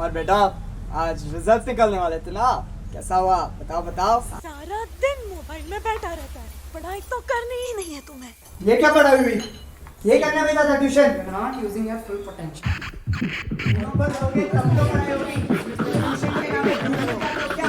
और बेटा आज रिजल्ट निकलने वाले थे ना, कैसा हुआ बताओ बताओ। सारा दिन मोबाइल में बैठा रहता है, पढ़ाई तो करनी ही नहीं है तुम्हें। ये क्या पढ़ा हुई, ये करना भेजा था tuition. Not using your full potential. Number दोगे तब तो पढ़ाई होगी। ट्यूशन के नाम पे घूमने जाते हो क्या?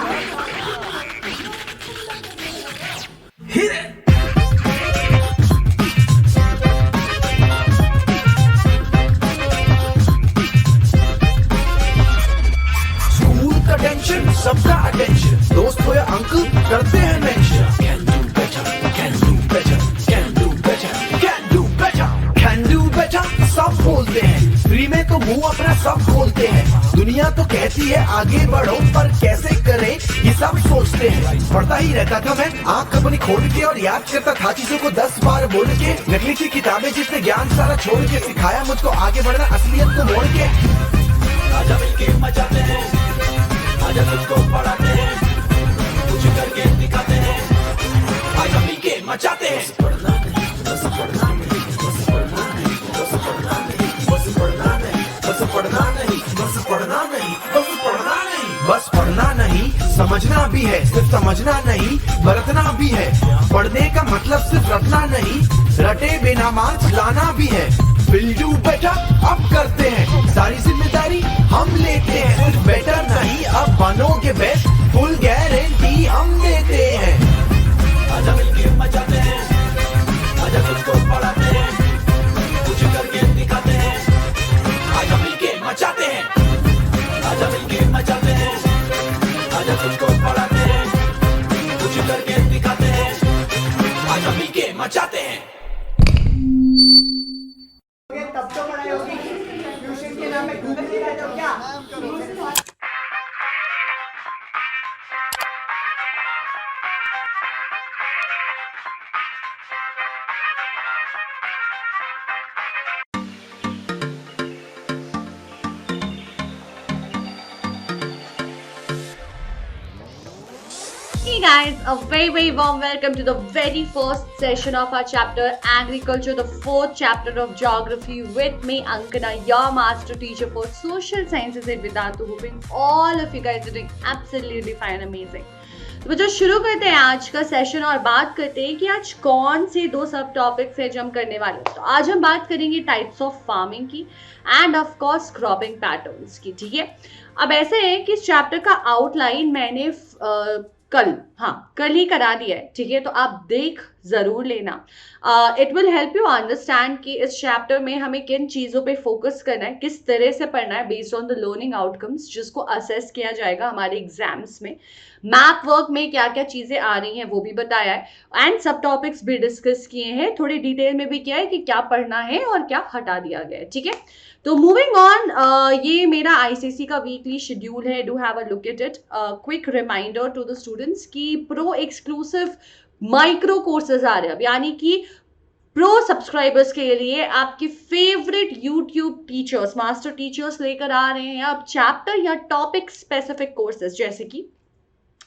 स्कूल का टेंशन, सबका अटेंशन, दोस्त हो या अंकल करते हैं mention. Can do better, can do better, can do better, can do better, can do better, सब बोलते हैं। फ्री में तो मुंह अपना सब खोलते हैं। दुनिया तो कहती है आगे बढ़ो, पर कैसे करें ये सब सोचते हैं। पढ़ता ही रहता था मैं आंख अपनी खोल के, और याद करता था चीजों को 10 बार बोल के। नकली सी किताबें जिसने ज्ञान सारा छोड़ के सिखाया मुझको आगे बढ़ना, असलियत को मोड़ के। आजा मिलके मचाते हैं, आजा तुझको पढ़ाते हैं, कुछ करके दिखाते हैं। आजा मिलके मचाते हैं। बस पढ़ना नहीं, बस पढ़ना नहीं, बस पढ़ना नहीं, बस पढ़ना नहीं, बस पढ़ना नहीं, बस पढ़ना नहीं, बस पढ़ना नहीं, बस पढ़ना नहीं, बस पढ़ना नहीं। समझना भी है, सिर्फ समझना नहीं, बरतना भी है। पढ़ने का मतलब सिर्फ रटना नहीं, रटे बिना मार्क्स लाना भी है। विल डू बेटर अब करते हैं, सारी जिम्मेदारी हम लेते हैं। सिर्फ बेटर नहीं अब बनोगे बेस्ट, फुल गारंटी हम देते हैं। आजा मिलके मचाते हैं, आजा तुझको पढ़ाते हैं, कुछ करके दिखाते हैं। आजा मिलके मचाते हैं, आजा मिलके मचाते हैं, आजा तुझको पढ़ाते हैं, कुछ करके दिखाते हैं। आजा मिलके मचाते हैं। तब तो पढ़ाई होगी। ट्यूशन के नाम पे घूमने जाते हो क्या? Hey guys, a very warm welcome to the very first session of our chapter Agriculture, the fourth chapter of Geography with me Ankana, your master teacher for Social Sciences at Vedantu, hoping all of you guys are doing absolutely fine, amazing. तो बच्चों शुरू करते हैं आज का session और बात करते हैं कि आज कौन से दो सब टॉपिक्स है जो हम करने वाले हैं। तो आज हम बात करेंगे टाइप्स ऑफ फार्मिंग की end of course cropping patterns की, ठीक है। अब ऐसे है कि इस चैप्टर का आउटलाइन मैंने कल ही करा दिया है, ठीक है, तो आप देख जरूर लेना। It will help you understand कि इस चैप्टर में हमें किन चीज़ों पे फोकस करना है, किस तरह से पढ़ना है based on the learning outcomes जिसको असेस किया जाएगा हमारे एग्जाम्स में। मैथ वर्क में क्या क्या चीज़ें आ रही हैं वो भी बताया है एंड सब टॉपिक्स भी डिस्कस किए हैं, थोड़ी डिटेल में भी किया है कि क्या पढ़ना है और क्या हटा दिया गया है, ठीक है। तो मूविंग ऑन, ये मेरा आईसीएसई का वीकली शेड्यूल है, do have a look at it. Quick reminder to the students की प्रो एक्सक्लूसिव माइक्रो कोर्सेज आ रहे हैं अब, यानी कि प्रो सब्सक्राइबर्स के लिए आपके favourite YouTube teachers, master teachers लेकर आ रहे हैं अब चैप्टर या टॉपिक स्पेसिफिक कोर्सेज। जैसे कि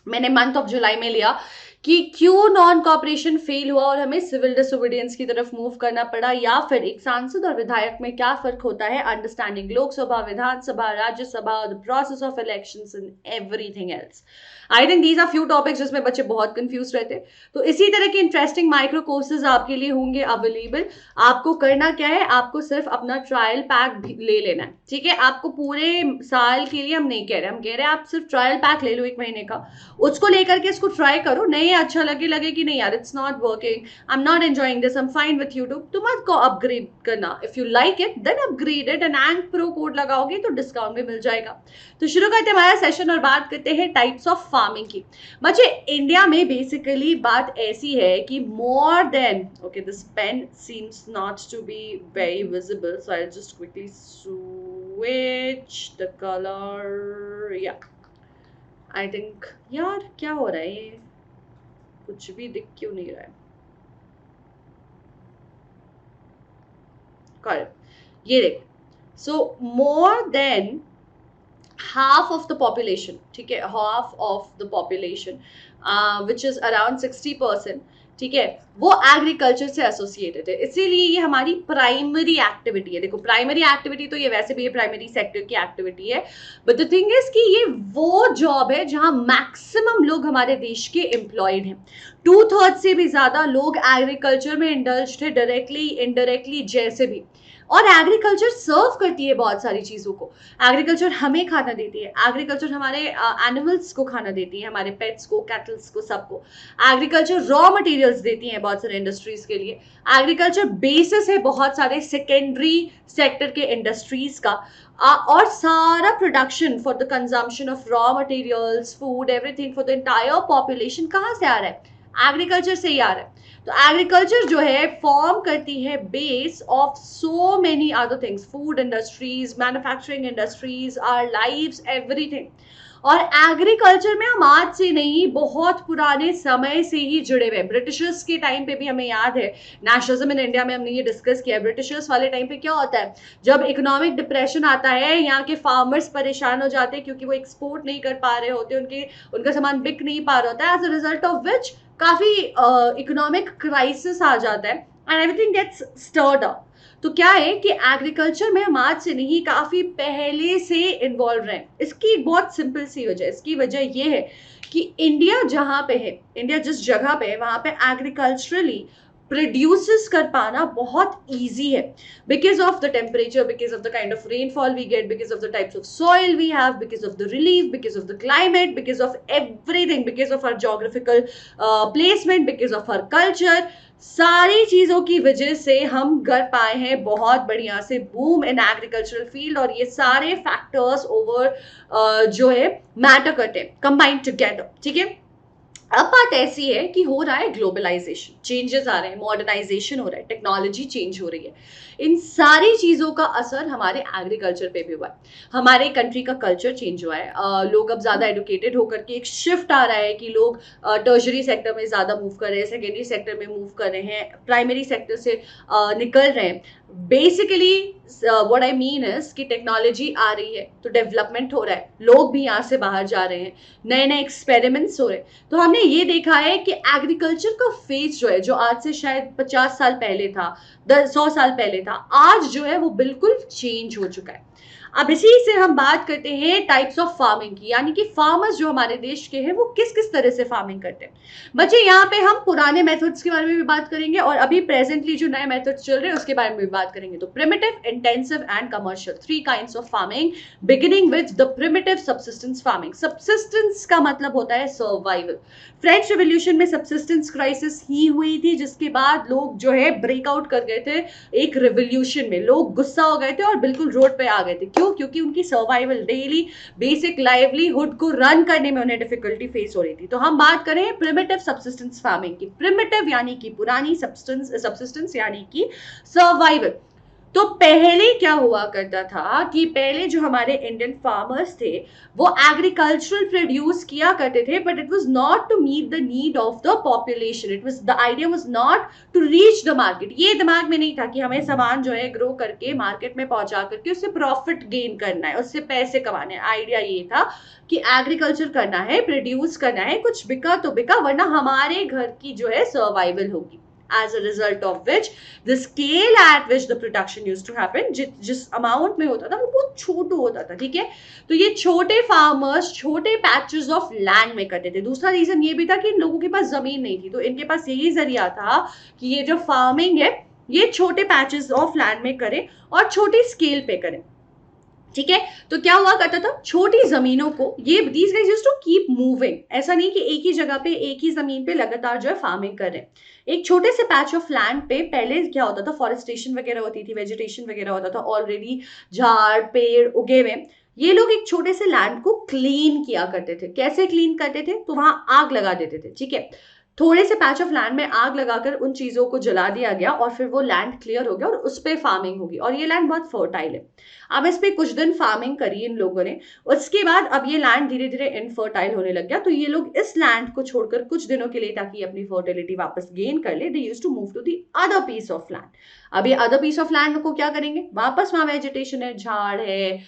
मैंने मंथ ऑफ जुलाई में लिया कि क्यों नॉन कॉपरेशन फेल हुआ और हमें सिविल डिसोबीडियंस की तरफ मूव करना पड़ा, या फिर एक सांसद और विधायक में क्या फर्क होता है, understanding Lok Sabha, Vidhan Sabha, Rajya Sabha, the process of elections and everything else. I think these are few topics जिसमें बच्चे बहुत कंफ्यूज रहते हैं। तो इसी तरह के इंटरेस्टिंग माइक्रो कोर्सेज आपके लिए होंगे अवेलेबल। आपको करना क्या है, आपको सिर्फ अपना ट्रायल पैक ले लेना है, ठीक है। आपको पूरे साल के लिए हम नहीं कह रहे, हम कह रहे हैं आप सिर्फ ट्रायल पैक ले लो 1 महीने का, उसको लेकर के इसको ट्राई करो। नहीं अच्छा लगे कि नहीं यार it's not working, I am not enjoying this, I am fine with YouTube, तो मत को अपग्रेड करना। If you like it then upgrade it and and pro code लगाओगे तो डिस्काउंट भी मिल जाएगा। तो शुरू करते हैं हमारा सेशन और बात करते हैं टाइप्स ऑफ फार्मिंग की। बच्चे इंडिया में बेसिकली बात ऐसी है कि more than, okay this pen seems not to be very visible so I will just quickly switch the colour, या आई थिंक, यार क्या हो रहा है, ये कुछ भी दिख क्यों नहीं रहा है। करेक्ट, ये देख, so more than half of the population, ठीक है, half of the population which is around 60% ठीक है, वो एग्रीकल्चर से एसोसिएटेड है, इसीलिए ये हमारी प्राइमरी एक्टिविटी है। देखो प्राइमरी एक्टिविटी तो ये वैसे भी ये प्राइमरी सेक्टर की एक्टिविटी है, बट द थिंग इज कि ये वो जॉब है जहां मैक्सिमम लोग हमारे देश के एम्प्लॉयड हैं। 2/3 से भी ज्यादा लोग एग्रीकल्चर में इंडल्ज्ड है, डायरेक्टली इनडायरेक्टली जैसे भी। और एग्रीकल्चर सर्व करती है बहुत सारी चीजों को। एग्रीकल्चर हमें खाना देती है, एग्रीकल्चर हमारे एनिमल्स को खाना देती है, हमारे पेट्स को, कैटल्स को, सबको। एग्रीकल्चर रॉ मटेरियल्स देती है बहुत सारे इंडस्ट्रीज के लिए। एग्रीकल्चर बेसिस है बहुत सारे सेकेंडरी सेक्टर के इंडस्ट्रीज का। और सारा production for the consumption of raw materials, food, everything for the entire population कहाँ से आ रहा है? एग्रीकल्चर से ही आ रहा है। तो एग्रीकल्चर जो है फॉर्म करती है base of so many other things, food industries, manufacturing industries, our lives, everything. और एग्रीकल्चर में हम आज से नहीं, बहुत पुराने समय से ही जुड़े हुए हैं। ब्रिटिशर्स के टाइम पे भी हमें याद है, नेशनलिज्म इन इंडिया में हमने ये डिस्कस किया है। ब्रिटिशर्स वाले टाइम पे क्या होता है, जब इकोनॉमिक डिप्रेशन आता है, यहाँ के फार्मर्स परेशान हो जाते हैं क्योंकि वो एक्सपोर्ट नहीं कर पा रहे होते, उनका सामान बिक नहीं पा रहा होता है, as a result of which काफी इकोनॉमिक क्राइसिस आ जाता है and everything gets stirred up. तो क्या है कि एग्रीकल्चर में हम आज से नहीं, काफी पहले से इन्वॉल्व रहे। इसकी बहुत सिंपल सी वजह, इसकी वजह ये है कि इंडिया जहां पे है, इंडिया जिस जगह पे है, वहां पे एग्रीकल्चरली प्रोड्यूसेस कर पाना बहुत ईजी है, because of the temperature, because of the kind of rainfall we get, because of the types of soil we have, because of the relief, because of the climate, because of everything, because of our geographical placement, because of our culture. सारी चीजों की वजह से हम कर पाए हैं बहुत बढ़िया से बूम इन एग्रीकल्चरल फील्ड। और ये सारे फैक्टर्स ओवर जो है मैटर करते हैं, कंबाइंड टुगेदर, ठीक है। अब बात ऐसी है कि हो रहा है ग्लोबलाइजेशन, चेंजेस आ रहे हैं, मॉडर्नाइजेशन हो रहा है, टेक्नोलॉजी चेंज हो रही है। इन सारी चीजों का असर हमारे एग्रीकल्चर पे भी हुआ है। हमारे कंट्री का कल्चर चेंज हुआ है। लोग अब ज्यादा एडुकेटेड होकर के एक शिफ्ट आ रहा है कि लोग टर्शरी सेक्टर में ज्यादा मूव कर रहे हैं, सेकेंडरी सेक्टर में मूव कर रहे हैं, प्राइमरी सेक्टर से निकल रहे हैं। Basically what I mean is कि टेक्नोलॉजी आ रही है तो डेवलपमेंट हो रहा है, लोग भी यहाँ से बाहर जा रहे हैं, नए नए एक्सपेरिमेंट्स हो रहे हैं। तो हमने ये देखा है कि एग्रीकल्चर का फेज जो है, जो आज से शायद 50 साल पहले था, 100 साल पहले था, आज जो है वो बिल्कुल चेंज हो चुका है। अब इसी से हम बात करते हैं टाइप्स ऑफ फार्मिंग की, यानी कि फार्मर्स जो हमारे देश के हैं वो किस किस तरह से फार्मिंग करते हैं। बच्चे यहाँ पे हम पुराने मेथड्स के बारे में भी बात करेंगे और अभी प्रेजेंटली जो नए मेथड्स चल रहे हैं उसके बारे में भी बात करेंगे। तो primitive, intensive and commercial, 3 kinds of farming, beginning with the primitive subsistence farming. Subsistence का मतलब होता है सर्वाइवल। फ्रेंच रेवोल्यूशन में सबसिस्टेंस क्राइसिस ही हुई थी, जिसके बाद लोग जो है ब्रेकआउट कर गए थे एक रेवोल्यूशन में, लोग गुस्सा हो गए थे और बिल्कुल रोड पे आ गए थे। क्योंकि उनकी सर्वाइवल, डेली बेसिक लाइवलीहुड को रन करने में उन्हें डिफिकल्टी फेस हो रही थी। तो हम बात करें प्रिमिटिव सब्सिस्टेंस फार्मिंग की। प्रिमिटिव यानी कि पुरानी, सब्सिस्टेंस यानी कि सर्वाइवल। तो पहले क्या हुआ करता था कि पहले जो हमारे इंडियन फार्मर्स थे वो एग्रीकल्चरल प्रोड्यूस किया करते थे, but it was not to meet the need of the population, it was the idea was not to reach the market. ये दिमाग में नहीं था कि हमें सामान जो है ग्रो करके मार्केट में पहुंचा करके उससे प्रॉफिट गेन करना है, उससे पैसे कमाने। आइडिया ये था कि एग्रीकल्चर करना है, प्रोड्यूस करना है, कुछ बिका तो बिका, वरना हमारे घर की जो है सर्वाइवल होगी। As a result of which the scale at which the production used to happen, जिस अमाउंट में होता था वो बहुत छोटा होता था, ठीक है। तो ये छोटे फार्मर्स छोटे पैचेस ऑफ लैंड में करते थे। दूसरा रीजन ये भी था कि इन लोगों के पास जमीन नहीं थी, तो इनके पास यही जरिया था कि ये जो फार्मिंग है ये छोटे पैचेस ऑफ लैंड में करें और छोटी स्केल पे करें, ठीक है। तो क्या हुआ करता था, छोटी जमीनों को ये these guys used to keep moving. ऐसा नहीं कि एक ही जगह पे एक ही जमीन पे लगातार जो है फार्मिंग कर रहे हैं। एक छोटे से पैच ऑफ लैंड पे पहले क्या होता था, फॉरेस्टेशन वगैरह होती थी, वेजिटेशन वगैरह होता था, ऑलरेडी झाड़ पेड़ उगे हुए। ये लोग एक छोटे से लैंड को क्लीन किया करते थे। कैसे क्लीन करते थे, तो वहां आग लगा देते थे, ठीक है। थोड़े से पैच ऑफ लैंड में आग लगाकर उन चीजों को जला दिया गया और फिर वो लैंड क्लियर हो गया और उस पे फार्मिंग होगी। और ये लैंड बहुत फर्टाइल है। अब इस पे कुछ दिन फार्मिंग करी इन लोगों ने, उसके बाद अब ये लैंड धीरे धीरे इनफर्टाइल होने लग गया। तो ये लोग इस लैंड को छोड़कर कुछ दिनों के लिए, ताकि अपनी फर्टिलिटी वापस गेन कर ले, they used to move to the other piece of land. अब ये अदर पीस ऑफ लैंड को क्या करेंगे, वापस वहां वेजिटेशन है, झाड़ है,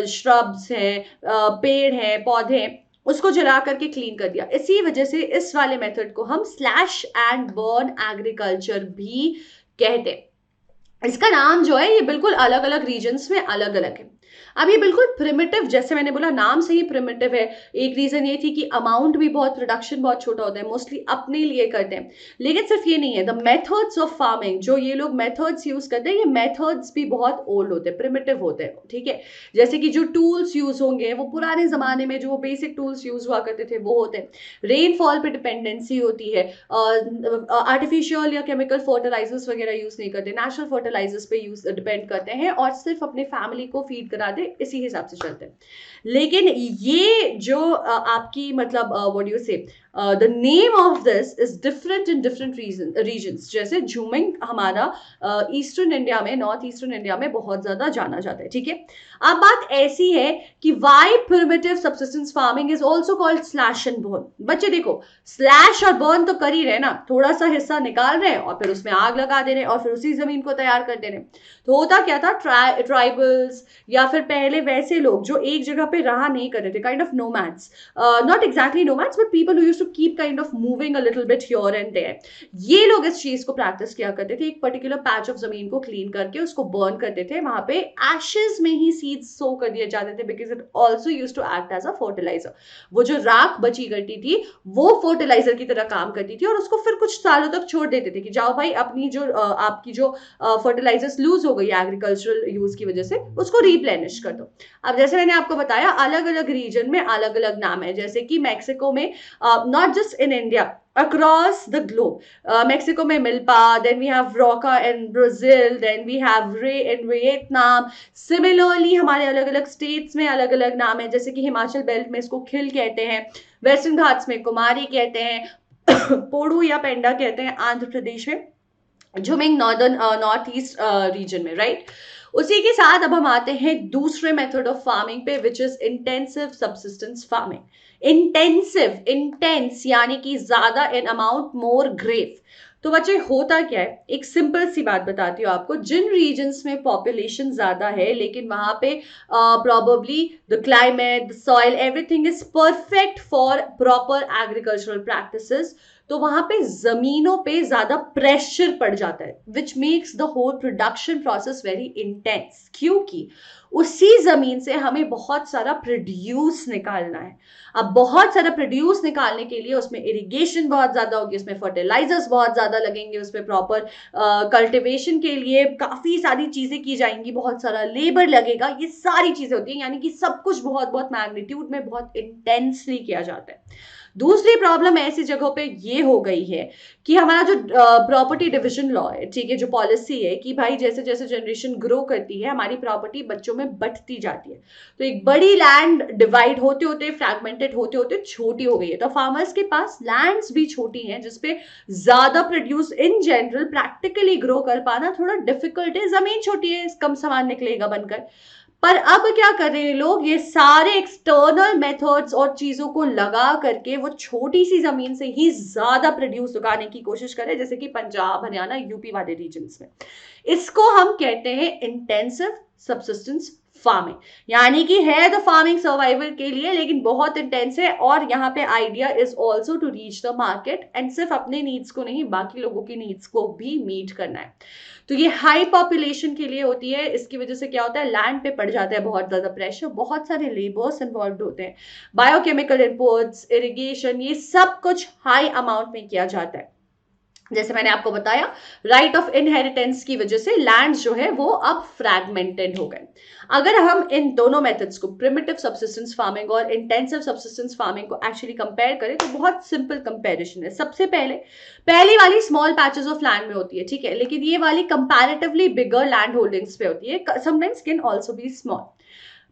श्रब्स है, पेड़ है, पौधे हैं, उसको जला करके क्लीन कर दिया। इसी वजह से इस वाले मेथड को हम स्लैश एंड बर्न एग्रीकल्चर भी कहते हैं। इसका नाम जो है ये बिल्कुल अलग अलग रीजन्स में अलग अलग है। अब ये बिल्कुल प्रिमिटिव, जैसे मैंने बोला नाम से ही प्रिमिटिव है। एक रीजन ये थी कि अमाउंट भी बहुत, प्रोडक्शन बहुत छोटा होता है, मोस्टली अपने लिए करते हैं। लेकिन सिर्फ ये नहीं है, द मेथड्स ऑफ फार्मिंग, जो ये लोग मेथड्स यूज करते हैं, ये मेथड्स भी बहुत ओल्ड होते हैं, प्रिमिटिव होते हैं, ठीक है। जैसे कि जो टूल्स यूज होंगे वो पुराने जमाने में जो बेसिक टूल्स यूज हुआ करते थे वो होते हैं। रेनफॉल पे डिपेंडेंसी होती है, आर्टिफिशियल या केमिकल फर्टिलाइजर्स वगैरह यूज नहीं करते, नेचुरल फर्टिलाइजर्स पे यूज डिपेंड करते हैं और सिर्फ अपने फैमिली को फीड कराते, इसी हिसाब से चलते हैं। लेकिन ये जो आपकी मतलब what do you say, the name of this is different in different regions. जैसे झूमिंग हमारा ईस्टर्न इंडिया में, नॉर्थ ईस्टर्न इंडिया में बहुत ज्यादा जाना जाता है, ठीक है। अब बात ऐसी है कि why primitive subsistence farming is also called slash and burn. बच्चे देखो, स्लैश और बर्न तो कर ही रहे ना, थोड़ा सा हिस्सा निकाल रहे हैं और फिर उसमें आग लगा दे रहे हैं और फिर उसी जमीन को तैयार कर दे रहे हैं। तो होता क्या था, ट्राइबल्स या फिर पहले वैसे लोग जो एक जगह पे रहा नहीं कर रहे थे, kind of nomads, not exactly nomads but people who used to keep kind of moving a little bit here and there, ये लोग इस चीज को प्रैक्टिस किया करते थे। एक पर्टिकुलर पैच ऑफ जमीन को क्लीन करके उसको बर्न करते थे, वहां पे एशेस में ही सीड्स सो कर दिए जाते थे, because it also used to act as a fertiliser. वो जो राख बची करती थी वो फर्टिलाइजर की तरह काम करती थी और उसको फिर कुछ सालों तक छोड़ देते थे कि जाओ भाई अपनी जो आपकी जो फर्टिलाइजर्स लूज हो गई एग्रीकल्चरल यूज की वजह से, उसको रिप्लेनिश कर दो। अब जैसे मैंने आपको बताया अलग अलग रीजन में अलग अलग नाम है, जैसे कि मैक्सिको में, not just in India, across the globe, Mexico में milpa, then we have Roca in Brazil, then we have Ray in Vietnam. Similarly हमारे अलग अलग स्टेट्स में अलग अलग नाम है, जैसे कि हिमाचल बेल्ट में इसको खिल कहते हैं, वेस्टर्न घाट्स में कुमारी कहते हैं, पोड़ू या पेंडा कहते हैं आंध्र प्रदेश में, झुमिंग नॉर्थ ईस्ट रीजन में, राइट। उसी के साथ अब हम आते हैं दूसरे मेथड ऑफ फार्मिंग पे, which is intensive subsistence farming. Intense यानी कि ज्यादा इन अमाउंट, मोर ग्रेव। तो बच्चे होता क्या है, एक सिंपल सी बात बताती हूँ आपको। जिन रीजन्स में पॉपुलेशन ज्यादा है लेकिन वहां पे probably the climate, the soil, everything is perfect for proper agricultural practices, तो वहां पे जमीनों पे ज्यादा प्रेशर पड़ जाता है, which makes the whole production process very intense, क्योंकि उसी जमीन से हमें बहुत सारा प्रोड्यूस निकालना है। अब बहुत सारा प्रोड्यूस निकालने के लिए उसमें इरिगेशन बहुत ज्यादा होगी, उसमें फर्टिलाइजर्स बहुत ज्यादा लगेंगे, उसमें प्रॉपर कल्टिवेशन के लिए काफी सारी चीजें की जाएंगी, बहुत सारा लेबर लगेगा, ये सारी चीजें होती हैं, यानी कि सब कुछ बहुत बहुत मैग्नीट्यूड में बहुत इंटेंसली किया जाता है। दूसरी प्रॉब्लम ऐसी जगहों पे ये हो गई है कि हमारा जो प्रॉपर्टी डिविजन लॉ है, ठीक है, जो पॉलिसी है कि भाई जैसे जैसे जनरेशन ग्रो करती है हमारी प्रॉपर्टी बच्चों में बंटती जाती है, तो एक बड़ी लैंड डिवाइड होते होते, फ्रैगमेंटेड होते होते छोटी हो गई है। तो फार्मर्स के पास लैंड्स भी छोटी हैं जिसपे ज्यादा produce in general practically grow कर पाना थोड़ा डिफिकल्ट है, जमीन छोटी है, कम सामान निकलेगा बनकर। पर अब क्या कर रहे हैं लोग, ये सारे एक्सटर्नल मेथड्स और चीजों को लगा करके वो छोटी सी जमीन से ही ज्यादा प्रोड्यूस उगाने की कोशिश करें, जैसे कि पंजाब, हरियाणा, यूपी वाले रीजन्स में। इसको हम कहते हैं इंटेंसिव सब्सिस्टेंस फार्मिंग, यानी कि है तो फार्मिंग सर्वाइवल के लिए लेकिन बहुत इंटेंस है, और यहाँ पे idea is also to reach the market and सिर्फ अपने नीड्स को नहीं बाकी लोगों की नीड्स को भी मीट करना है। तो ये हाई पॉपुलेशन के लिए होती है। इसकी वजह से क्या होता है, लैंड पे पड़ जाता है बहुत ज्यादा प्रेशर, बहुत सारे लेबर्स इन्वॉल्व होते हैं, बायोकेमिकल इनपुट्स, इरिगेशन, ये सब कुछ हाई अमाउंट में किया जाता है। जैसे मैंने आपको बताया, राइट ऑफ इनहेरिटेंस की वजह से लैंड जो है वो अब फ्रैगमेंटेड हो गए। अगर हम इन दोनों मेथड्स को, प्रिमिटिव सब्सिस्टेंस फार्मिंग और इंटेंसिव सब्सिस्टेंस फार्मिंग को एक्चुअली कंपेयर करें तो बहुत सिंपल कंपैरिजन है। सबसे पहली वाली स्मॉल पैचेस ऑफ लैंड में होती है, ठीक है, लेकिन ये वाली कंपैरेटिवली बिगर लैंड होल्डिंग्स पे होती है, sometimes can also be small.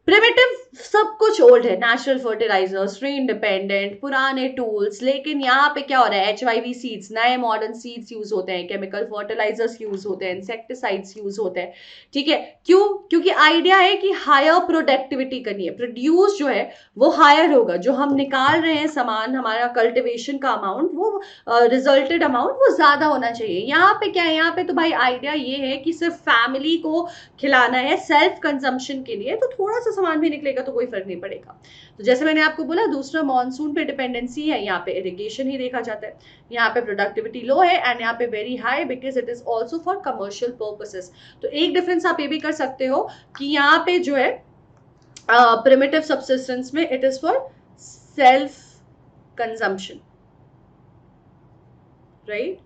Primitive सब कुछ ओल्ड है, नेचुरल फर्टिलाइजर्स, ट्री इंडिपेंडेंट, पुराने टूल्स, लेकिन यहाँ पे क्या हो रहा है, HYV सीड्स, नए मॉडर्न सीड्स यूज होते हैं, केमिकल फर्टिलाइजर्स यूज होते हैं, इंसेक्टिसाइड्स यूज होते हैं, ठीक है। क्यों? क्योंकि आइडिया है कि हायर प्रोडक्टिविटी करनी है, प्रोड्यूस जो है वो हायर होगा, जो हम निकाल रहे हैं सामान, हमारा कल्टिवेशन का अमाउंट, वो रिजल्टेड अमाउंट वो ज्यादा होना चाहिए। यहाँ पे क्या है, यहाँ पे तो भाई आइडिया ये है कि सिर्फ फैमिली को खिलाना है सेल्फ कंजम्पशन के लिए, तो थोड़ा सा सामान भी निकलेगा तो कोई फर्क नहीं पड़ेगा। तो जैसे मैंने आपको बोला, दूसरा मॉनसून पे डिपेंडेंसी है, यहाँ पे इरिगेशन ही देखा जाता है, यहाँ पे प्रोडक्टिविटी लो है एंड यहाँ पे very high because it is also for commercial purposes. तो एक डिफरेंस आप ये भी कर सकते हो कि यहाँ पे जो है प्रिमिटिव सब्सिस्टेंस में it is for self consumption, right,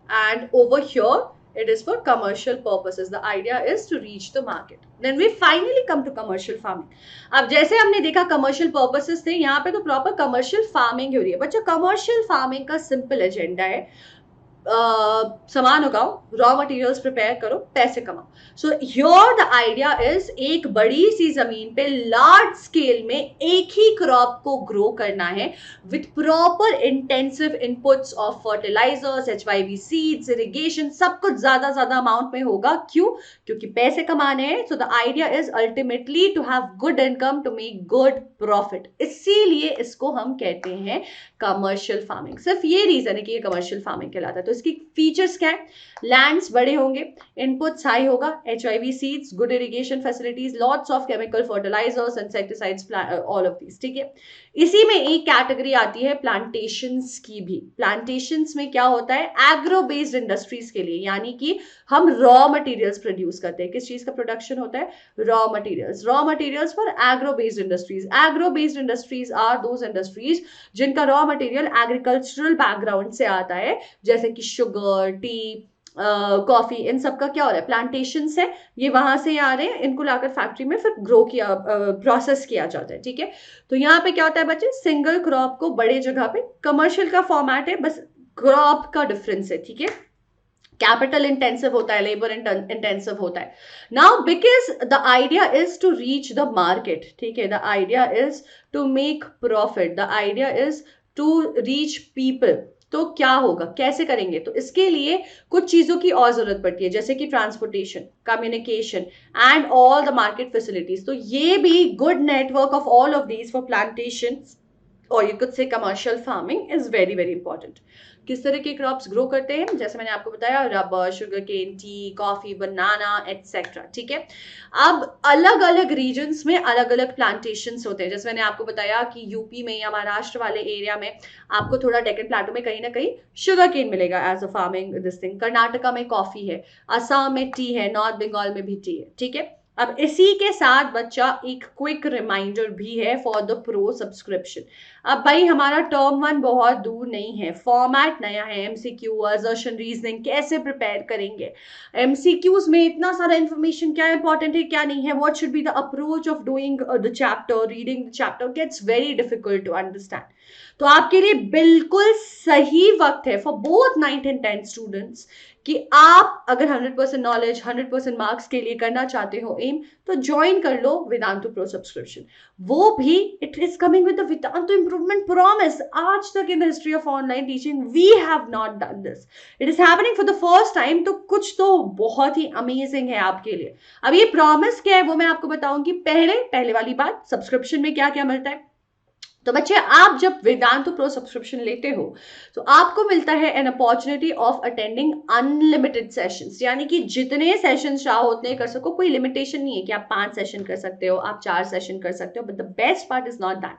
and over here it is for commercial purposes. The idea is to reach the market. Then we finally come to commercial farming. अब जैसे हमने देखा commercial purposes थे, यहाँ पे तो proper commercial farming हो रही है। बच्चों, commercial farming का simple agenda है, सामान उगाओ, रॉ मटेरियल्स प्रिपेयर करो, पैसे कमाओ। So here the idea is एक बड़ी सी जमीन पे लार्ज स्केल में एक ही क्रॉप को ग्रो करना है with proper intensive inputs of fertilisers, HYV seeds, irrigation, सब कुछ ज्यादा अमाउंट में होगा। क्यों? क्योंकि पैसे कमाने हैं। So the idea is ultimately to have good income, to make good profit. इसीलिए इसको हम कहते हैं कमर्शियल फार्मिंग। सिर्फ ये रीजन है कि ये कमर्शियल फार्मिंग कहलाता है। तो इसकी फीचर्स क्या है? लैंड्स बड़े होंगे, इनपुट्स हाई होगा, HYV seeds, good irrigation facilities, lots of chemical fertilisers, insecticides, all of these, ठीक है। इसी में एक कैटेगरी आती है प्लांटेशंस की भी। प्लांटेशंस में क्या होता है? एग्रो बेस्ड इंडस्ट्रीज के लिए, यानी कि हम रॉ मटेरियल्स प्रोड्यूस करते हैं। किस चीज का प्रोडक्शन होता है? Raw materials. Raw materials for agro based industries. Agro based industries are those industries जिनका रॉ मटेरियल एग्रीकल्चरल बैकग्राउंड से आता है, जैसे कि शुगर, टी, कॉफी, इन सब का क्या हो रहा है? प्लांटेशन से ये वहां से आ रहे हैं, इनको लाकर फैक्ट्री में फिर ग्रो किया, प्रोसेस किया जाता है, ठीक है। तो यहाँ पे क्या होता है बच्चे? सिंगल क्रॉप को बड़े जगह पे, कमर्शियल का फॉर्मेट है, बस क्रॉप का डिफरेंस है, ठीक है। कैपिटल इंटेंसिव होता है, लेबर इंटेंसिव होता है। Now because the idea is to reach the market, ठीक है, the idea is to make profit, the idea is to reach people. तो क्या होगा, कैसे करेंगे? तो इसके लिए कुछ चीजों की और जरूरत पड़ती है, जैसे कि transportation, communication and all the market facilities. तो ये भी good network of all of these for plantation और you could say commercial farming is very very important. किस तरह के क्रॉप्स ग्रो करते हैं? जैसे मैंने आपको बताया, rubber, sugarcane, tea, coffee, banana etcetera, ठीक है। अब अलग अलग रीजन्स में अलग अलग प्लांटेशंस होते हैं। जैसे मैंने आपको बताया कि यूपी में या महाराष्ट्र वाले एरिया में आपको थोड़ा डेक्कन प्लाटो में कहीं ना कहीं शुगर केन मिलेगा as a farming this thing. Karnataka में कॉफी है, असम में टी है, नॉर्थ बंगाल में भी टी है, ठीक है। अब इसी के साथ बच्चा एक क्विक रिमाइंडर भी है फॉर द प्रो सब्सक्रिप्शन। अब भाई हमारा टर्म 1 बहुत दूर नहीं है, फॉर्मेट नया है, MCQ, असर्शन, रीजनिंग कैसे प्रिपेयर करेंगे, MCQs में इतना सारा इंफॉर्मेशन, क्या इंपॉर्टेंट है क्या नहीं है, what should be the approach of doing the chapter, reading the chapter gets very difficult to understand. तो आपके लिए बिल्कुल सही वक्त है for both 9th and 10th students कि आप अगर 100% नॉलेज, 100% मार्क्स के लिए करना चाहते हो एम, तो ज्वाइन कर लो वेदांतु प्रो सब्सक्रिप्शन। वो भी it is coming with the Vedantu improvement promise. आज तक in the history of online teaching we have not done this, it is happening for the first time. तो कुछ तो बहुत ही अमेजिंग है आपके लिए। अब ये प्रॉमिस क्या है वो मैं आपको बताऊंगी। पहले वाली बात, सब्सक्रिप्शन में क्या क्या मिलता है। तो बच्चे, आप जब वेदांतु प्रो सब्सक्रिप्शन लेते हो तो आपको मिलता है an opportunity of attending unlimited sessions, यानी कि जितने सेशंस चाहो उतने कर सको। कोई लिमिटेशन नहीं है कि आप 5 सेशन कर सकते हो, आप 4 सेशन कर सकते हो। But the best part is not that.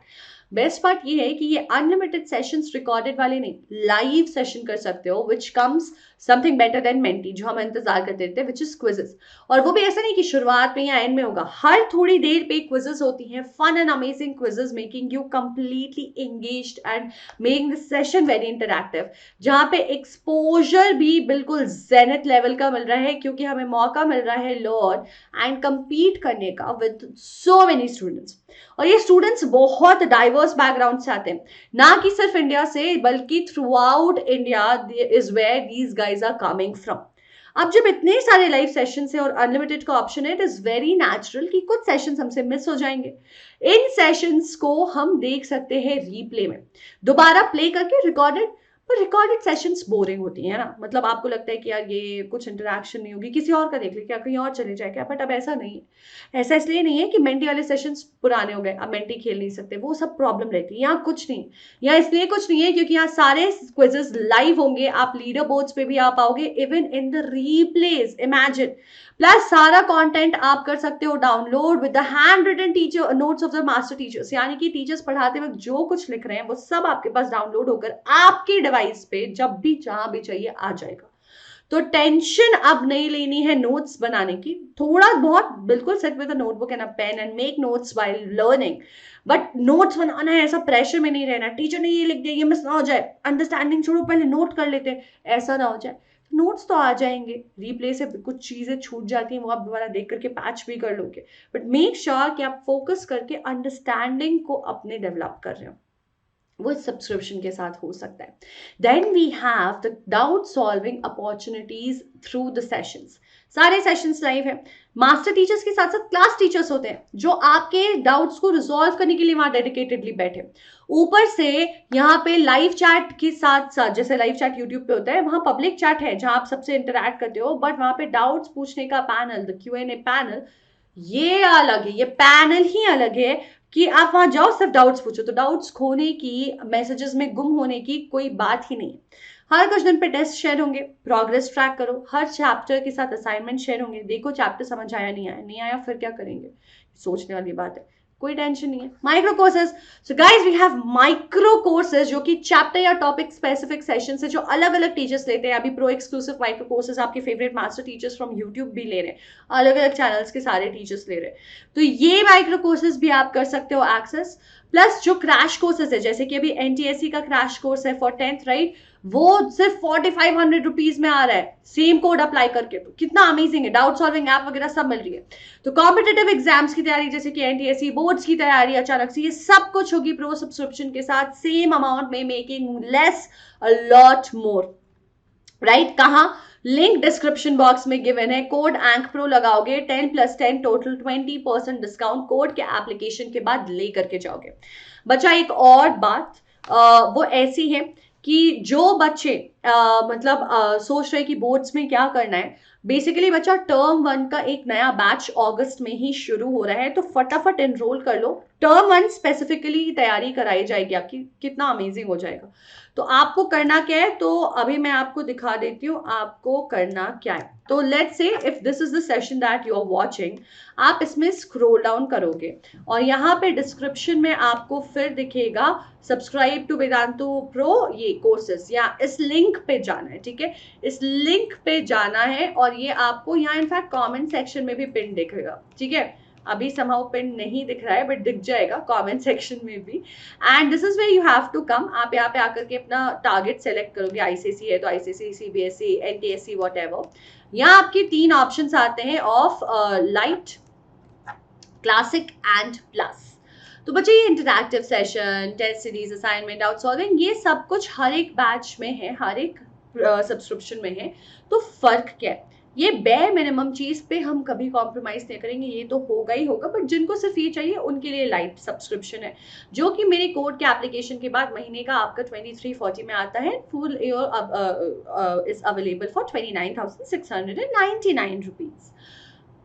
Best part ये है कि ये अनलिमिटेड सेशंस रिकॉर्डेड वाले नहीं, लाइव सेशन कर सकते हो, which comes something better than Menti, जो हम इंतजार करते थे, विच इज क्विजेस। और वो भी ऐसा नहीं कि शुरुआत में या एंड में होगा, हर थोड़ी देर पे क्विजेस होती हैं, fun and amazing quizzes, making you completely engaged and making the session very interactive, जहाँ पे एक्सपोजर भी बिल्कुल जेनेट लेवल का मिल रहा है, क्योंकि हमें मौका मिल रहा है लर्न एंड compete करने का विद सो मेनी स्टूडेंट्स। और ये स्टूडेंट्स बहुत डाइवर्स बैकग्राउंड से आते हैं, ना कि सिर्फ इंडिया से, बल्कि throughout India is where these guys are coming from. अब जब इतने सारे लाइव सेशन है और अनलिमिटेड का ऑप्शन है, इट इज वेरी नेचुरल कि कुछ सेशंस हमसे मिस हो जाएंगे। इन सेशंस को हम देख सकते हैं रीप्ले में, दोबारा प्ले करके रिकॉर्डेड पर रिकॉर्डेड सेशंस बोरिंग होती है ना, मतलब आपको लगता है कि यार ये कुछ इंटरेक्शन नहीं होगी, किसी और का देख ले क्या, कहीं और चले जाए क्या, बट अब ऐसा नहीं है। ऐसा इसलिए नहीं है कि मेंटी वाले सेशंस पुराने हो गए, अब मेंटी खेल नहीं सकते, वो सब प्रॉब्लम रहती है। यहाँ कुछ नहीं, यहाँ इसलिए कुछ नहीं है क्योंकि यहाँ सारे क्विजेस लाइव होंगे, आप लीडर बोर्ड्स पे भी आ पाओगे, even in the replays, imagine. Plus सारा कंटेंट आप कर सकते हो download with the handwritten teacher notes of the master teachers, यानी कि टीचर्स पढ़ाते वक्त जो कुछ लिख रहे हैं वो सब आपके पास डाउनलोड होकर आपकी डिवाइस पे जब भी जहां भी चाहिए आ जाएगा। तो टेंशन अब नहीं लेनी है नोट्स बनाने की, थोड़ा बहुत बिल्कुल sit with a notebook and a pen and make notes while learning, but notes बनाना है, ऐसा प्रेशर में नहीं रहना, टीचर ने ये लिख दिया ये मिस ना हो जाए, अंडरस्टैंडिंग छोड़ो पहले नोट कर लेते हैं, ऐसा ना हो जाए। नोट्स तो आ जाएंगे, रिप्ले से कुछ चीजें छूट जाती हैं वो आप दोबारा देख करके पैच भी कर लोगे, बट मेक श्योर कि आप फोकस करके अंडरस्टैंडिंग को अपने डेवलप कर रहे हो, वो सब्सक्रिप्शन के साथ हो सकता है। Then we have the doubt solving opportunities through the sessions, सारे सेशंस लाइव है, मास्टर टीचर्स के साथ साथ क्लास टीचर्स होते हैं जो आपके डाउट्स को रिजॉल्व करने के लिए वहां डेडिकेटेडली बैठे। ऊपर से यहाँ पे लाइव चैट के साथ साथ, जैसे लाइव चैट यूट्यूब पे होता है, वहां पब्लिक चैट है जहां आप सबसे इंटरैक्ट करते हो, बट वहां पे डाउट्स पूछने का पैनल, द Q&A पैनल, ये अलग है, ये पैनल ही अलग है कि आप वहां जाओ सिर्फ डाउट्स पूछो, तो डाउट्स खोने की, मैसेजेस में गुम होने की कोई बात ही नहीं। हर कुछ दिन पे टेस्ट शेयर होंगे, प्रोग्रेस ट्रैक करो, हर चैप्टर के साथ असाइनमेंट शेयर होंगे, देखो चैप्टर समझ आया नहीं आया फिर क्या करेंगे, सोचने वाली बात है, कोई टेंशन नहीं है। Micro courses, so guys we have micro courses जो कि चैप्टर या टॉपिक स्पेसिफिक सेशन से जो अलग अलग टीचर्स लेते हैं। अभी प्रो एक्सक्लूसिव माइक्रो कोर्सेज आपके favourite master teachers from YouTube भी ले रहे हैं, अलग अलग चैनल्स के सारे टीचर्स ले रहे हैं, तो ये माइक्रो कोर्सेज भी आप कर सकते हो एक्सेस। प्लस जो क्रैश कोर्सेज है, जैसे कि अभी NTSE का क्रैश कोर्स है फॉर 10th राइट, वो सिर्फ 4500 रुपीज में आ रहा है, सेम कोड अप्लाई करके, तो कितना अमेजिंग है, डाउट सॉल्विंग ऐप वगैरह सब मिल रही है। तो कॉम्पिटिटिव एग्जाम्स की तैयारी जैसे कि NTSE बोर्ड्स की तैयारी अचानक से, ये सब कुछ होगी प्रो सब्सक्रिप्शन के साथ, सेम अमाउंट में, making less a lot more, right. कहाँ, लिंक डिस्क्रिप्शन बॉक्स में गिवन है, कोड एंकप्रो लगाओगे 10+10 टोटल 20% डिस्काउंट कोड के एप्लीकेशन के बाद ले करके जाओगे। बच्चा एक और बात वो ऐसी है कि जो बच्चे सोच रहे कि बोर्ड्स में क्या करना है, बेसिकली बच्चा टर्म 1 का एक नया बैच अगस्त में ही शुरू हो रहा है, तो फटाफट एनरोल कर लो। टर्म 1 स्पेसिफिकली तैयारी कराई जाएगी आपकी, कितना अमेजिंग हो जाएगा। तो आपको करना क्या है, तो अभी मैं आपको दिखा देती हूँ आपको करना क्या है। तो let's say if this is the session that you are watching, आप इसमें स्क्रॉल डाउन करोगे और यहाँ पे डिस्क्रिप्शन में आपको फिर दिखेगा सब्सक्राइब टू वेदांतु प्रो ये कोर्सेज, या इस लिंक पे जाना है, ठीक है, इस लिंक पे जाना है और ये आपको यहाँ इनफैक्ट कमेंट सेक्शन में भी पिन दिखेगा, ठीक है, अभी समहाउ पिन नहीं दिख रहा है बट दिख जाएगा कमेंट सेक्शन में भी। And this is where you have to come, आप यहाँ पे आकर के अपना टारगेट सेलेक्ट करोगे, ICSE है तो ICSE, CBSE, NTSE व्हाटएवर। यहाँ आपके 3 ऑप्शंस आते हैं of light, classic and plus. तो बच्चे ये interactive session, test series, assignment, doubt solving, ये सब कुछ हर एक बैच में है, हर एक सब्सक्रिप्शन में है। तो फर्क क्या है, ये बेयर मिनिमम चीज पे हम कभी कॉम्प्रोमाइज नहीं करेंगे, ये तो होगा ही होगा, बट जिनको सिर्फ ये चाहिए उनके लिए लाइट सब्सक्रिप्शन है, जो कि मेरे कोड के एप्लीकेशन के बाद महीने का आपका 2340 में आता है। Full year is available for 29,699 rupees.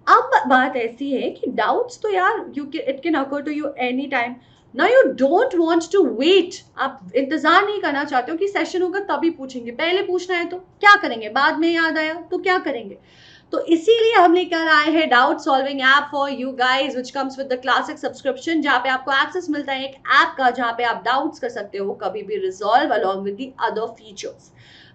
अब बात ऐसी है कि डाउट्स तो यार it can occur to you any time, ना you don't want to wait, आप इंतजार नहीं करना चाहते हो कि सेशन होगा तभी पूछेंगे, पहले पूछना है तो क्या करेंगे, बाद में याद आया तो क्या करेंगे। तो इसीलिए हम लेकर आए हैं doubt solving app for you guys which comes with the classic subscription, जहाँ पे आपको एक्सेस मिलता है एक ऐप का जहाँ पे आप डाउट्स कर सकते हो कभी भी resolve along with the other features.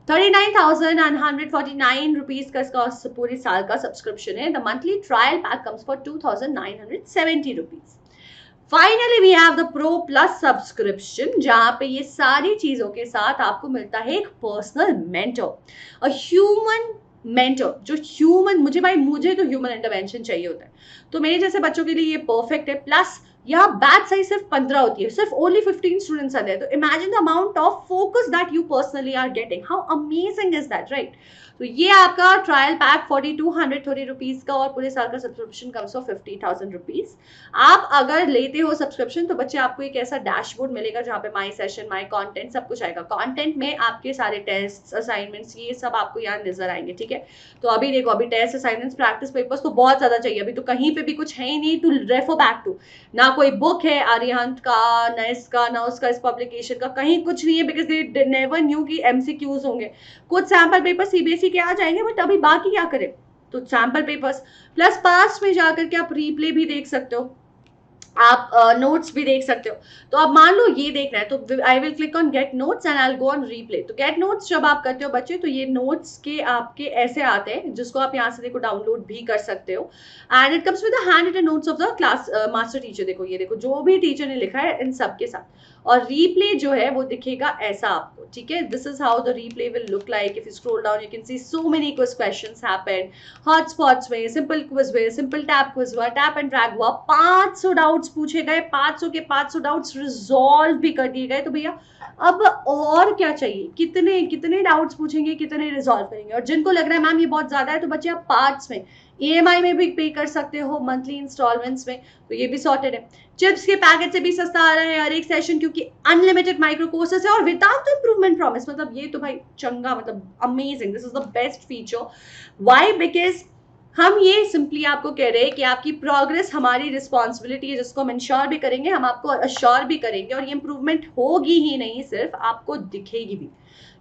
39,149 rupees का इसका पूरे साल का सब्सक्रिप्शन है। The monthly trial pack comes for 2,970 rupees. Finally we have the pro plus subscription, जहां पे ये सारी चीजों के साथ आपको मिलता है एक personal mentor, a human mentor, जो ह्यूमन, मुझे तो ह्यूमन इंटरवेंशन चाहिए होता है, तो मेरे जैसे बच्चों के लिए ये परफेक्ट है। प्लस यहाँ बैच साइज सिर्फ 15 होती है, सिर्फ ओनली 15 स्टूडेंट्स आते हैं, तो imagine the amount of focus that you personally are getting, how amazing is that, right. तो ये आपका ट्रायल पैक 4230 रुपीज का और पूरे साल का सब्सक्रिप्शन कम्स ऑफ 50,000 रुपीज। आप अगर लेते हो सब्सक्रिप्शन तो बच्चे आपको एक ऐसा डैशबोर्ड मिलेगा जहाँ पे माई सेशन, माई कंटेंट सब कुछ आएगा। कंटेंट में आपके सारे टेस्ट, असाइनमेंट्स, ये सब आपको यहाँ नजर आएंगे, ठीक है। तो अभी देखो, अभी टेस्ट, असाइनमेंट्स, प्रैक्टिस पेपर्स तो बहुत ज्यादा चाहिए, अभी तो कहीं पे भी कुछ है ही नहीं टू रेफर बैक टू। ना कोई बुक है आर्यहंत का, ना इसका, ना उसका, इस पब्लिकेशन का, कहीं कुछ नहीं है, बिकॉज दे नेवर न्यू कि एमसीक्यूज होंगे। कुछ सैंपल पेपर सीबीएसई के आ जाएंगे, बट अभी बाकी क्या करें। तो सैंपल पेपर्स प्लस पास्ट में जाकर के आप रीप्ले भी देख सकते हो, आप नोट्स भी देख सकते हो। तो अब मान लो ये देखना है तो I will click on gate notes and I will go on replay. तो गेट नोट्स जब आप करते हो बच्चे तो ये नोट्स के आपके ऐसे आते हैं जिसको आप यहाँ से देखो डाउनलोड भी कर सकते हो and it comes with the handwritten notes of the class master teacher. देखो ये देखो जो भी टीचर ने लिखा है इन सब के साथ, और रीप्ले जो है वो दिखेगा ऐसा आपको, ठीक है। This is how the replay will look like. If you scroll down you can see so many quiz questions happened, hotspots में, सिंपल क्विज में, सिंपल टैप क्विज हुआ, टैप एंड ट्रैक हुआ, 500 डाउट्स पूछे गए, 500 के 500 डाउट्स रिजॉल्व भी कर दिए गए। तो भैया अब और क्या चाहिए, कितने कितने डाउट्स पूछेंगे, कितने रिजॉल्व करेंगे। और जिनको लग रहा है मैम ये बहुत ज्यादा है तो बच्चे आप पार्ट्स में, EMI में भी पे कर सकते हो, मंथली इंस्टॉलमेंट्स में, तो ये भी सॉर्टेड है। चिप्स के पैकेट से भी सस्ता आ रहा है हर एक सेशन, क्योंकि अनलिमिटेड माइक्रो कोर्सेज है और विदाउट इंप्रूवमेंट प्रॉमिस। मतलब ये तो भाई चंगा, मतलब amazing, this is the best feature. Why? Because हम ये सिंपली आपको कह रहे हैं कि आपकी प्रोग्रेस हमारी रिस्पॉन्सिबिलिटी है, जिसको हम इंश्योर भी करेंगे, हम आपको अश्योर भी करेंगे, और ये इंप्रूवमेंट होगी ही नहीं, सिर्फ आपको दिखेगी भी।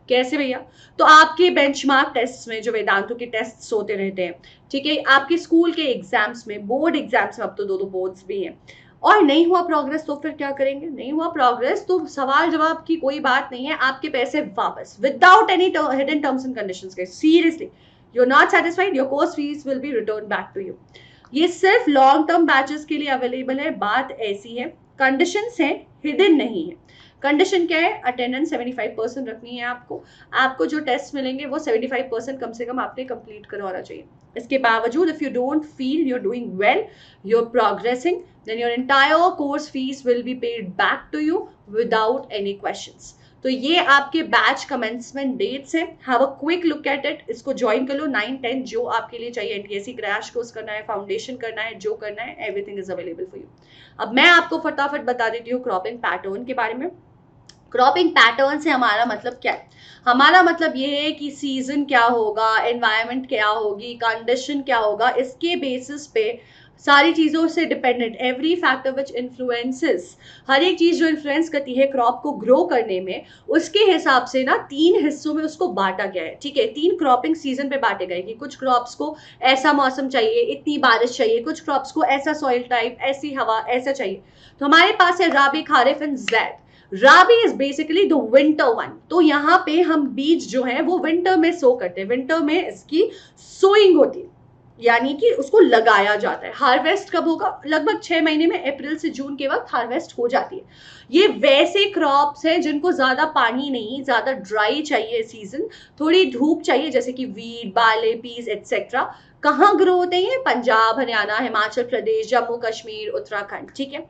कैसे भैया? तो आपके बेंचमार्क टेस्ट में जो वेदांतों के टेस्ट होते रहते हैं, ठीक है, आपके स्कूल के एग्जाम्स में, बोर्ड एग्जाम्स में, अब तो दो बोर्ड्स भी हैं, और नहीं हुआ प्रोग्रेस तो फिर क्या करेंगे? नहीं हुआ प्रोग्रेस तो सवाल जवाब की कोई बात नहीं है, आपके पैसे वापस without any hidden terms and conditions के। Seriously, you are not satisfied, your course fees will be return back to you. ये सिर्फ लॉन्ग टर्म बैचेस के लिए अवेलेबल है, बात ऐसी है। कंडीशंस हैं, हिडन नहीं है। कंडीशन क्या है? अटेंडेंस 75% रखनी है आपको जो टेस्ट मिलेंगे वो 75% कम से कम आपने कंप्लीट करवाना चाहिए। इसके बावजूद if you don't feel you are doing well, you are progressing, then your entire course fees will be paid back to you without any questions. तो ये आपके बैच कमेंसमेंट डेट्स हैं, have a quick look at it, इसको join कर लो। 9-10 जो आपके लिए चाहिए, NTSC क्रैश कोर्स करना है, फाउंडेशन करना है, जो करना है, everything is available for you. अब मैं आपको फटाफट बता देती हूँ क्रॉपिंग पैटर्न के बारे में। क्रॉपिंग पैटर्न से हमारा मतलब क्या है? हमारा मतलब ये है कि सीजन क्या होगा, एनवायरनमेंट क्या होगी, कंडीशन क्या होगा, इसके बेसिस पे सारी चीज़ों से dependent, every factor which influences, हर एक चीज़ जो इन्फ्लुएंस करती है क्रॉप को ग्रो करने में, उसके हिसाब से ना 3 हिस्सों में उसको बांटा गया है, ठीक है। 3 क्रॉपिंग सीजन पे बांटे गए कि कुछ क्रॉप्स को ऐसा मौसम चाहिए, इतनी बारिश चाहिए, कुछ क्रॉप्स को ऐसा सॉइल टाइप, ऐसी हवा, ऐसा चाहिए। तो हमारे पास है Rabi, Kharif and Zaid. Rabi is basically the winter one. तो यहाँ पे हम बीज जो है वो विंटर में सो करते हैं, विंटर में इसकी सोइंग होती है, यानी कि उसको लगाया जाता है। हार्वेस्ट कब होगा? लगभग 6 महीने में, अप्रैल से जून के वक्त हार्वेस्ट हो जाती है। ये वैसे क्रॉप्स हैं जिनको ज्यादा पानी नहीं, ज्यादा ड्राई चाहिए सीजन, थोड़ी धूप चाहिए, जैसे कि वीट, बार्ले, पीस एटसेट्रा। कहाँ ग्रो होते हैं? पंजाब, हरियाणा, हिमाचल प्रदेश, जम्मू कश्मीर, उत्तराखंड, ठीक है।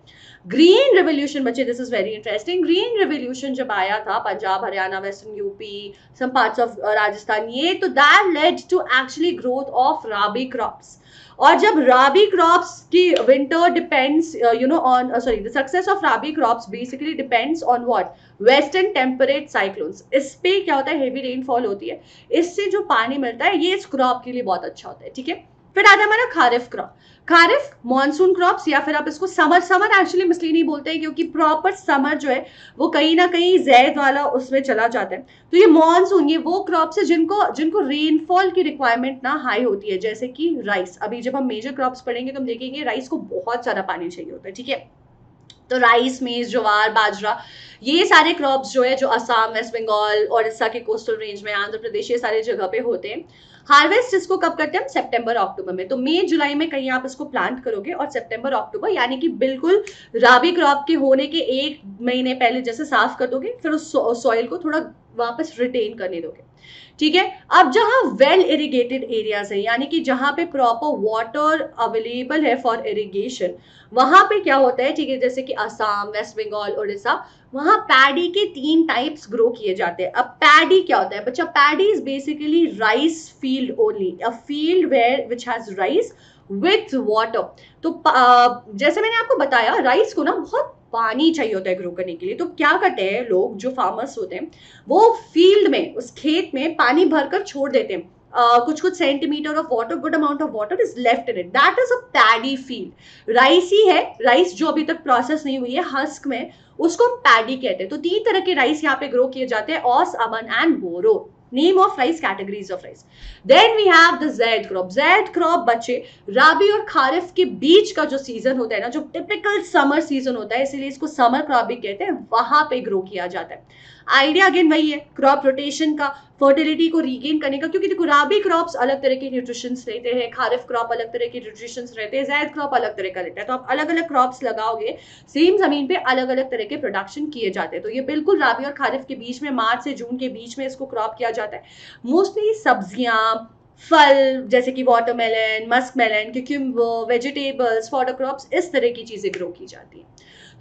ग्रीन रेवोल्यूशन बच्चे, this is very interesting. Green revolution जब आया था Punjab, Haryana, western UP, some parts of Rajasthan, ये तो that led to actually growth of rabi crops. और जब राबी क्रॉप्स की winter depends on the success of rabi crops basically depends on what? Western temperate cyclones. इस पे क्या होता है? हेवी रेनफॉल होती है, इससे जो पानी मिलता है ये इस क्रॉप के लिए बहुत अच्छा होता है, ठीक है। फिर आता है हमारा kharif crop. Kharif monsoon crops, या फिर आप इसको समर एक्चुअली इसलिए नहीं बोलते हैं क्योंकि प्रॉपर समर जो है वो कहीं ना कहीं जैद वाला उसमें चला जाता है। तो ये मॉनसून, ये वो क्रॉप्स है जिनको रेनफॉल की रिक्वायरमेंट ना हाई होती है, जैसे कि राइस। अभी जब हम मेजर क्रॉप्स पढ़ेंगे तो हम देखेंगे राइस को बहुत सारा पानी चाहिए होता है, ठीक है। तो राइस, मेज, ज्वार, बाजरा, ये सारे क्रॉप्स जो है जो असम, वेस्ट बंगाल, ओडिशा के कोस्टल रेंज में, आंध्र प्रदेश, ये सारे जगह पे होते हैं। हार्वेस्ट इसको कब करते हैं हम? सितंबर अक्टूबर में। तो मई जुलाई में कहीं आप इसको प्लांट करोगे और सितंबर अक्टूबर यानी कि बिल्कुल राबी क्रॉप के होने के 1 महीने पहले जैसे साफ कर दोगे, फिर उस सॉइल को थोड़ा वापस रिटेन करने दोगे, ठीक है। अब जहां वेल इरिगेटेड एरियाज है, यानी कि जहां पे प्रॉपर वाटर अवेलेबल है फॉर इरिगेशन, वहां पे क्या होता है, ठीक है, जैसे कि असम, वेस्ट बंगाल, उड़ीसा, वहां पैडी के 3 टाइप्स ग्रो किए जाते हैं। अब पैडी क्या होता है बच्चा? Paddy is basically rice field only, a field where which has rice with water. तो जैसे मैंने आपको बताया, राइस को ना बहुत पानी चाहिए होता है ग्रो करने के लिए। तो क्या करते हैं लोग, जो फार्मर्स होते हैं, वो फील्ड में, उस खेत में पानी भरकर छोड़ देते हैं। कुछ कुछ centimetre of water, good amount of water is left in it, that is a paddy field. Rice ही है, राइस जो अभी तक प्रोसेस नहीं हुई है हस्क में, उसको हम पैडी कहते हैं। तो 3 तरह के राइस यहाँ पे ग्रो किए जाते हैं, Aus, Aman and Boro. Name of rice, categories of rice. Then we have the Zaid crop. Zaid crop बच्चे राबी और खारिफ के बीच का जो सीजन होता है ना, जो टिपिकल समर सीजन होता है, इसीलिए इसको समर क्रॉप भी कहते हैं, वहां पे ग्रो किया जाता है। आइडिया अगेन वही है, क्रॉप रोटेशन का, फर्टिलिटी को रीगेन करने का, क्योंकि देखो राबी क्रॉप्स अलग तरह के न्यूट्रिशंस रहते हैं, खारिफ क्रॉप अलग तरह के न्यूट्रिशंस रहते हैं, ज़ैद क्रॉप अलग तरह का रहता है। तो आप अलग अलग क्रॉप्स लगाओगे, सेम जमीन पे अलग अलग तरह के प्रोडक्शन किए जाते हैं। तो ये बिल्कुल राबी और खारिफ के बीच में, मार्च से जून के बीच में इसको क्रॉप किया जाता है। मोस्टली सब्जियां, फल जैसे कि watermelon, musk melon, cucumber, vegetables, fodder crops, इस तरह की चीजें ग्रो की जाती हैं।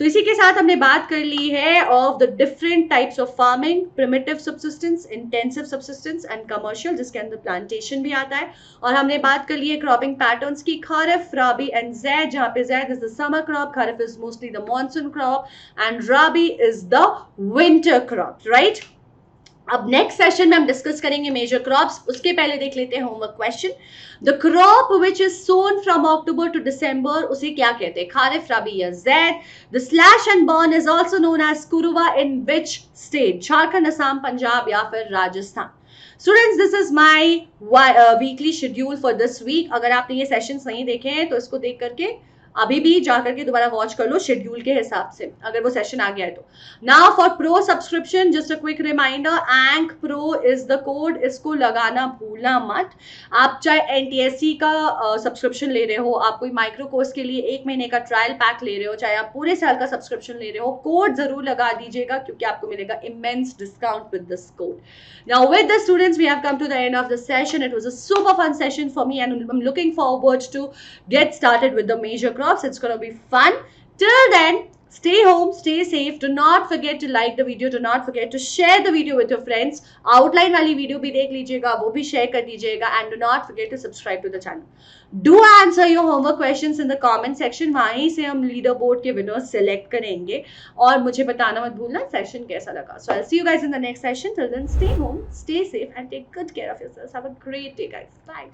तो इसी के साथ हमने बात कर ली है of the different types of farming, primitive subsistence, intensive subsistence and commercial, जिसके अंदर प्लांटेशन भी आता है। और हमने बात कर ली है क्रॉपिंग पैटर्न्स की, खारिफ, राबी एंड ज़ैद, जहां पे Zaid is the summer crop, Kharif is mostly the monsoon crop and Rabi is the winter crop, right. अब नेक्स्ट सेशन में हम डिस्कस करेंगे मेजर क्रॉप्स, उसके पहले देख लेते हैं homework question. The crop which is sown from October to December, उसे क्या कहते हैं? खारिफ, राबी या Zaid. The slash and burn is also known as Kuruwa in which state? Jharkhand, Assam, Punjab या फिर Rajasthan? Students, this is my weekly schedule for this week. अगर आपने ये सेशंस नहीं देखे हैं तो इसको देख करके अभी भी जाकर के दोबारा वॉच कर लो शेड्यूल के हिसाब से, अगर वो सेशन आ गया है तो। Now for pro subscription, just a quick reminder, ank pro is the code, इसको लगाना भूलना मत। आप चाहे एनटीएससी का सब्सक्रिप्शन ले रहे हो, आप कोई माइक्रो कोर्स के लिए 1 महीने का ट्रायल पैक ले रहे हो, चाहे आप पूरे साल का सब्सक्रिप्शन ले रहे हो, कोड जरूर लगा दीजिएगा, क्योंकि आपको मिलेगा immense discount with this code. Now with the students, we have come to the end of the session. It was a super fun session for me and I'm looking forward to get started with the major crops. It's going to be fun. Till then, stay home, stay safe. Do not forget to like the video. Do not forget to share the video with your friends. Outline वाली video भी देख लीजिएगा, वो भी share कर दीजिएगा and do not forget to subscribe to the channel. Do answer your homework questions in the comment section. वहीं से हम leader board के winners select करेंगे और मुझे बताना मत भूलना session कैसा लगा. So I'll see you guys in the next session. Till then, stay home, stay safe and take good care of yourselves. Have a great day, guys. Bye.